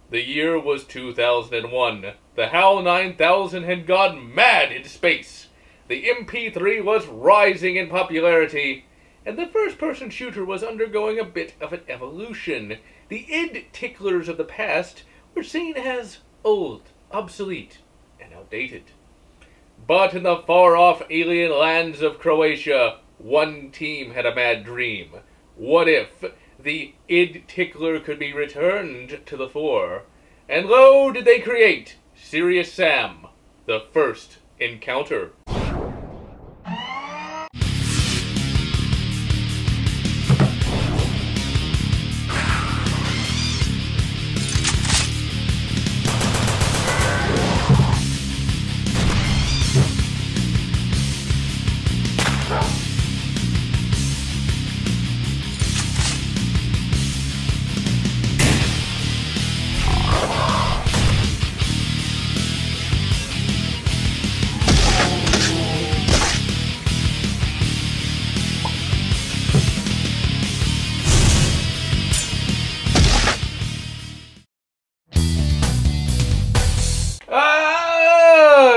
The year was 2001. The HAL 9000 had gone mad in space. The MP3 was rising in popularity, and the first-person shooter was undergoing a bit of an evolution. The id ticklers of the past were seen as old, obsolete, and outdated. But in the far-off alien lands of Croatia, one team had a mad dream. What if the id tickler could be returned to the fore? And lo, did they create Serious Sam, the first encounter.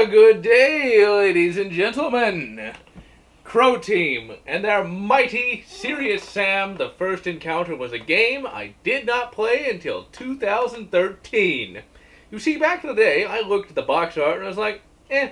Good day, ladies and gentlemen. Crow Team and their mighty Serious Sam, the first encounter, was a game I did not play until 2013. You see, back in the day, I looked at the box art and I was like, eh.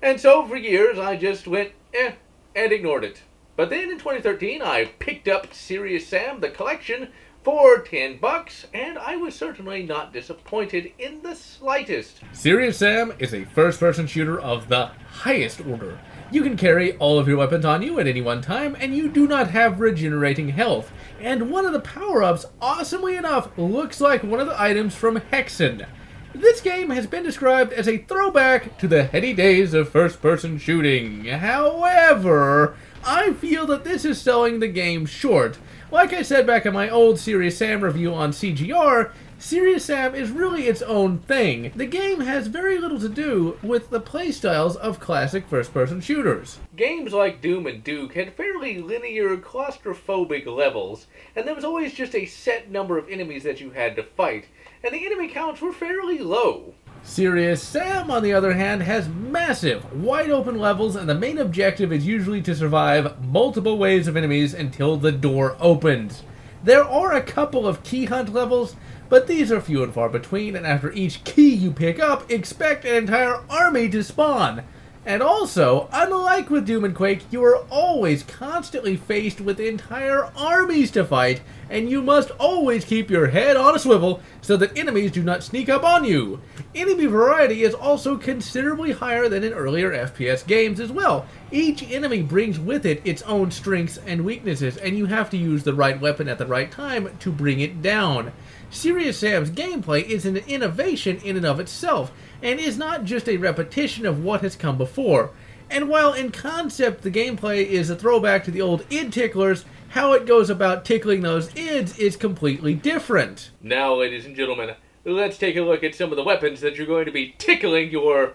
And so for years, I just went, eh, and ignored it. But then in 2013, I picked up Serious Sam, the collection, for $10, and I was certainly not disappointed in the slightest. Serious Sam is a first-person shooter of the highest order. You can carry all of your weapons on you at any one time, and you do not have regenerating health. And one of the power-ups, awesomely enough, looks like one of the items from Hexen. This game has been described as a throwback to the heady days of first-person shooting. However, I feel that this is selling the game short. Like I said back in my old Serious Sam review on CGR, Serious Sam is really its own thing. The game has very little to do with the playstyles of classic first-person shooters. Games like Doom and Duke had fairly linear, claustrophobic levels, and there was always just a set number of enemies that you had to fight, and the enemy counts were fairly low. Serious Sam, on the other hand, has massive, wide-open levels, and the main objective is usually to survive multiple waves of enemies until the door opens. There are a couple of key hunt levels, but these are few and far between, and after each key you pick up, expect an entire army to spawn. And also, unlike with Doom and Quake, you are always constantly faced with entire armies to fight, and you must always keep your head on a swivel so that enemies do not sneak up on you. Enemy variety is also considerably higher than in earlier FPS games as well. Each enemy brings with it its own strengths and weaknesses, and you have to use the right weapon at the right time to bring it down. Serious Sam's gameplay is an innovation in and of itself, and is not just a repetition of what has come before. And while in concept the gameplay is a throwback to the old id ticklers, how it goes about tickling those ids is completely different. Now, ladies and gentlemen, let's take a look at some of the weapons that you're going to be tickling your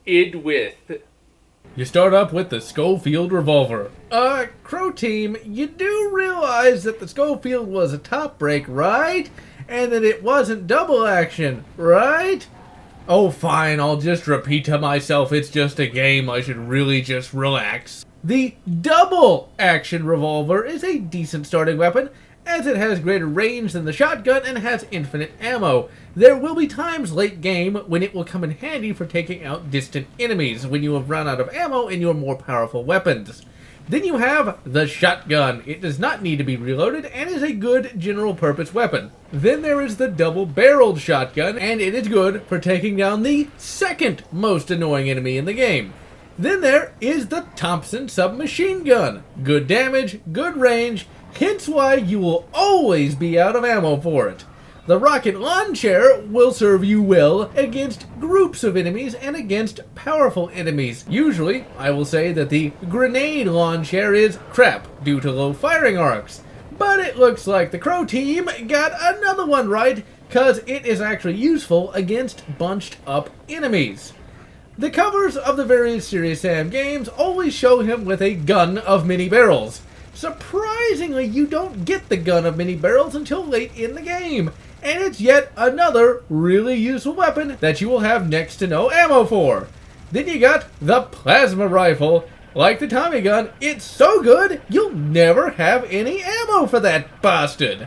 id with. You start up with the Schofield revolver. Crow Team, you do realize that the Schofield was a top break, right? And that it wasn't double action, right? Oh fine, I'll just repeat to myself, it's just a game, I should really just relax. The double action revolver is a decent starting weapon, as it has greater range than the shotgun and has infinite ammo. There will be times late game when it will come in handy for taking out distant enemies when you have run out of ammo in your more powerful weapons. Then you have the shotgun. It does not need to be reloaded and is a good general purpose weapon. Then there is the double-barreled shotgun, and it is good for taking down the second most annoying enemy in the game. Then there is the Thompson submachine gun. Good damage, good range, hence why you will always be out of ammo for it. The rocket launcher will serve you well against groups of enemies and against powerful enemies. Usually, I will say that the grenade launcher is crap due to low firing arcs. But it looks like the Crow Team got another one right, cause it is actually useful against bunched up enemies. The covers of the various Serious Sam games always show him with a gun of many barrels. Surprisingly, you don't get the gun of many barrels until late in the game. and it's yet another really useful weapon that you will have next to no ammo for. Then you got the plasma rifle. Like the Tommy gun, it's so good you'll never have any ammo for that bastard.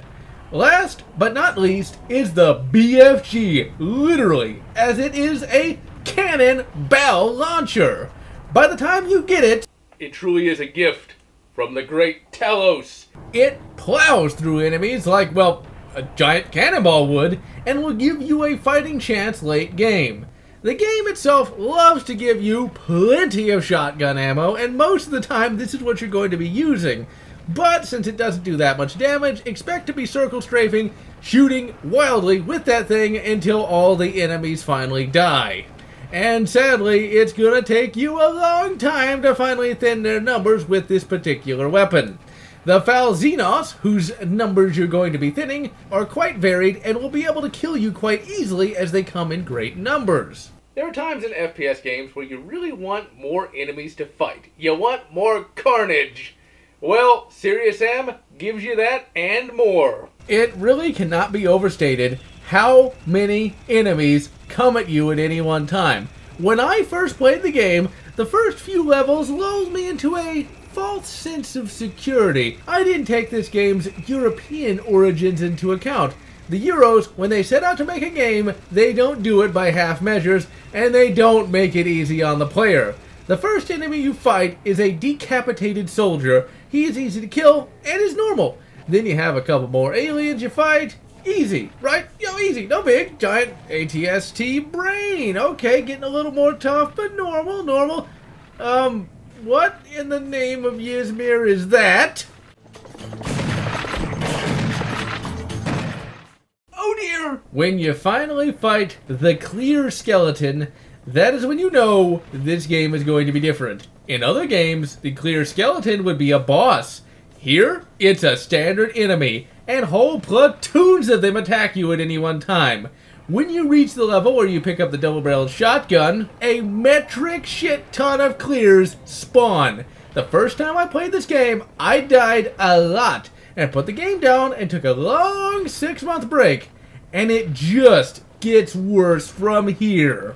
Last but not least is the BFG, literally, as it is a cannon bell launcher. By the time you get it, it truly is a gift from the great Talos. It plows through enemies like, well, a giant cannonball would, and will give you a fighting chance late game. The game itself loves to give you plenty of shotgun ammo, and most of the time this is what you're going to be using. But since it doesn't do that much damage, expect to be circle strafing, shooting wildly with that thing until all the enemies finally die. And sadly, it's gonna take you a long time to finally thin their numbers with this particular weapon. The Falzinos, whose numbers you're going to be thinning, are quite varied and will be able to kill you quite easily as they come in great numbers. There are times in FPS games where you really want more enemies to fight. You want more carnage. Well, Serious Sam gives you that and more. It really cannot be overstated how many enemies come at you at any one time. When I first played the game, the first few levels lulled me into a false sense of security. I didn't take this game's European origins into account. The Euros, when they set out to make a game, they don't do it by half measures, and they don't make it easy on the player. The first enemy you fight is a decapitated soldier. He is easy to kill and is normal. Then you have a couple more aliens you fight. Easy, right? Easy, no big. Giant ATST brain. Okay, getting a little more tough, but normal. What in the name of Yzmir is that? Oh dear! When you finally fight the clear skeleton, that is when you know this game is going to be different. In other games, the clear skeleton would be a boss. Here, it's a standard enemy, and whole platoons of them attack you at any one time. When you reach the level where you pick up the double-barreled shotgun, a metric shit ton of clears spawn. The first time I played this game, I died a lot, and put the game down and took a long 6-month break, and it just gets worse from here.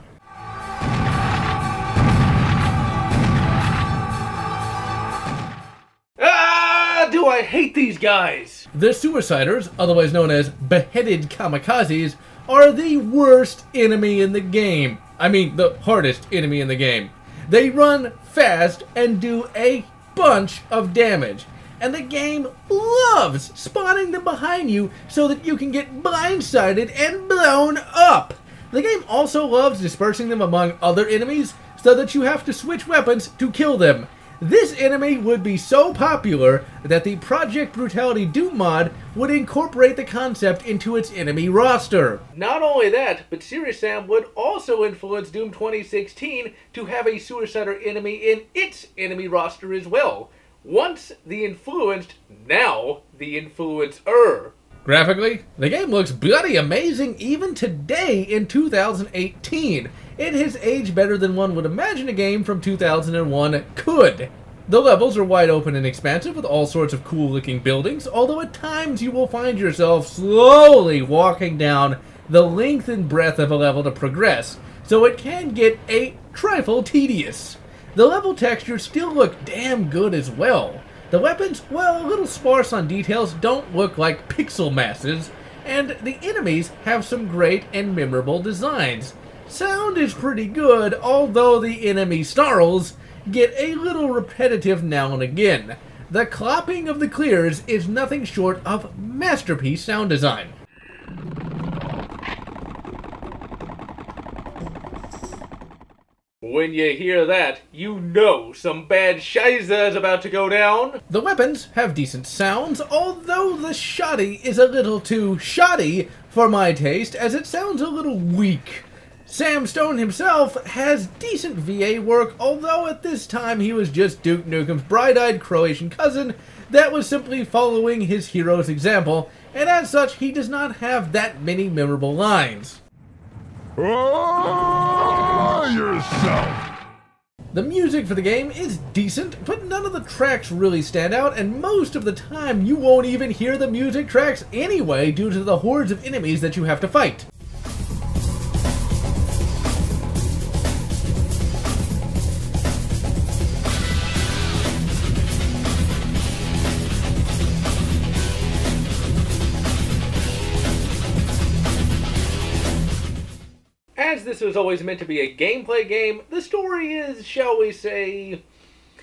Do I hate these guys! The Suiciders, otherwise known as beheaded kamikazes, are the worst enemy in the game. I mean, the hardest enemy in the game. They run fast and do a bunch of damage. And the game loves spawning them behind you so that you can get blindsided and blown up. The game also loves dispersing them among other enemies so that you have to switch weapons to kill them. This enemy would be so popular that the Project Brutality Doom mod would incorporate the concept into its enemy roster. Not only that, but Serious Sam would also influence Doom 2016 to have a Suicider enemy in its enemy roster as well. Once the influenced, now the influencer. Graphically, the game looks bloody amazing even today in 2018. It has aged better than one would imagine a game from 2001 could. The levels are wide open and expansive with all sorts of cool looking buildings, although at times you will find yourself slowly walking down the length and breadth of a level to progress, so it can get a trifle tedious. The level textures still look damn good as well. The weapons, while a little sparse on details, don't look like pixel masses, and the enemies have some great and memorable designs. Sound is pretty good, although the enemy snarls get a little repetitive now and again. The clopping of the clears is nothing short of masterpiece sound design. When you hear that, you know some bad shiza is about to go down. The weapons have decent sounds, although the shoddy is a little too shoddy for my taste, as it sounds a little weak. Sam Stone himself has decent VA work, although at this time he was just Duke Nukem's bright-eyed Croatian cousin that was simply following his hero's example, and as such he does not have that many memorable lines. Oh, yourself! The music for the game is decent, but none of the tracks really stand out, and most of the time you won't even hear the music tracks anyway due to the hordes of enemies that you have to fight. As this was always meant to be a gameplay game, the story is, shall we say,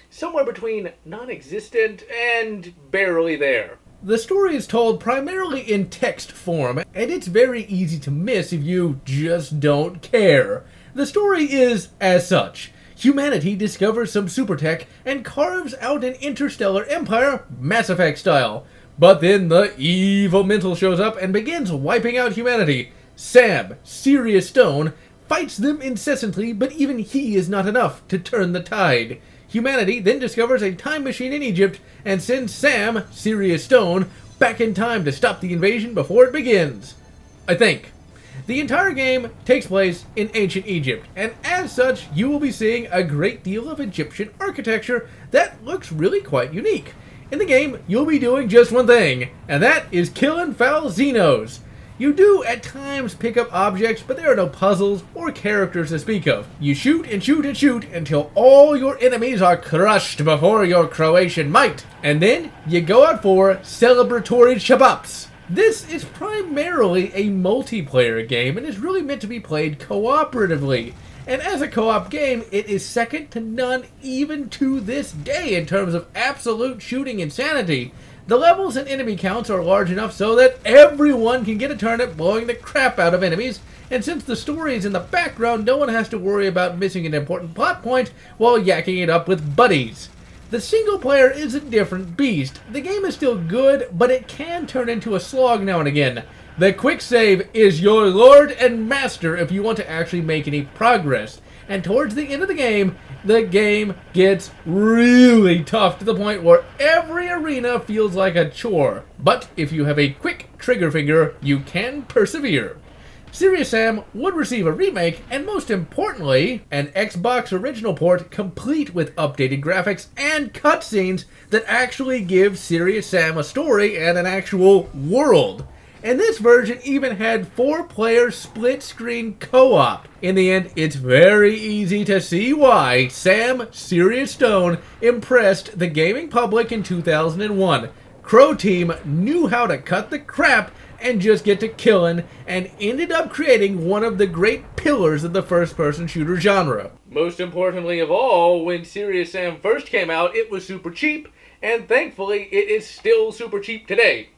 somewhere between non-existent and barely there. The story is told primarily in text form, and it's very easy to miss if you just don't care. The story is as such. Humanity discovers some super tech and carves out an interstellar empire, Mass Effect style. But then the evil mental shows up and begins wiping out humanity. Sam, Sirius Stone, fights them incessantly, but even he is not enough to turn the tide. Humanity then discovers a time machine in Egypt and sends Sam, Sirius Stone, back in time to stop the invasion before it begins. I think. The entire game takes place in ancient Egypt, and as such, you will be seeing a great deal of Egyptian architecture that looks really quite unique. In the game, you'll be doing just one thing, and that is killing foul Xenos. You do at times pick up objects, but there are no puzzles or characters to speak of. You shoot and shoot and shoot until all your enemies are crushed before your Croatian might. And then you go out for celebratory shabaps. This is primarily a multiplayer game and is really meant to be played cooperatively. And as a co-op game, it is second to none even to this day in terms of absolute shooting insanity. The levels and enemy counts are large enough so that everyone can get a turn at blowing the crap out of enemies, and since the story is in the background, no one has to worry about missing an important plot point while yakking it up with buddies. The single player is a different beast. The game is still good, but it can turn into a slog now and again. The quick save is your lord and master if you want to actually make any progress. And towards the end of the game gets really tough to the point where every arena feels like a chore. But if you have a quick trigger finger, you can persevere. Serious Sam would receive a remake, and most importantly, an Xbox original port complete with updated graphics and cutscenes that actually give Serious Sam a story and an actual world. And this version even had 4-player split-screen co-op. In the end, it's very easy to see why Sam, Sirius Stone, impressed the gaming public in 2001. Crow Team knew how to cut the crap and just get to killing, and ended up creating one of the great pillars of the first-person shooter genre. Most importantly of all, when Serious Sam first came out, it was super cheap, and thankfully it is still super cheap today.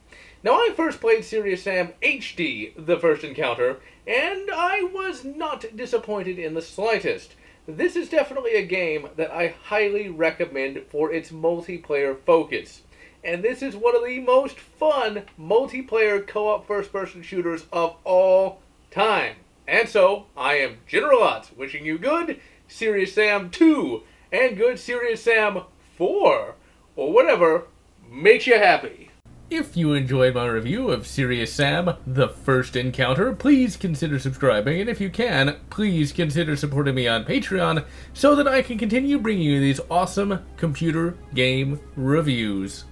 Now, I first played Serious Sam HD, the first encounter, and I was not disappointed in the slightest. This is definitely a game that I highly recommend for its multiplayer focus. And this is one of the most fun multiplayer co-op first-person shooters of all time. And so, I am GeneralLotz, wishing you good Serious Sam 2 and good Serious Sam 4, or whatever makes you happy. If you enjoyed my review of Serious Sam, The First Encounter, please consider subscribing, and if you can, please consider supporting me on Patreon so that I can continue bringing you these awesome computer game reviews.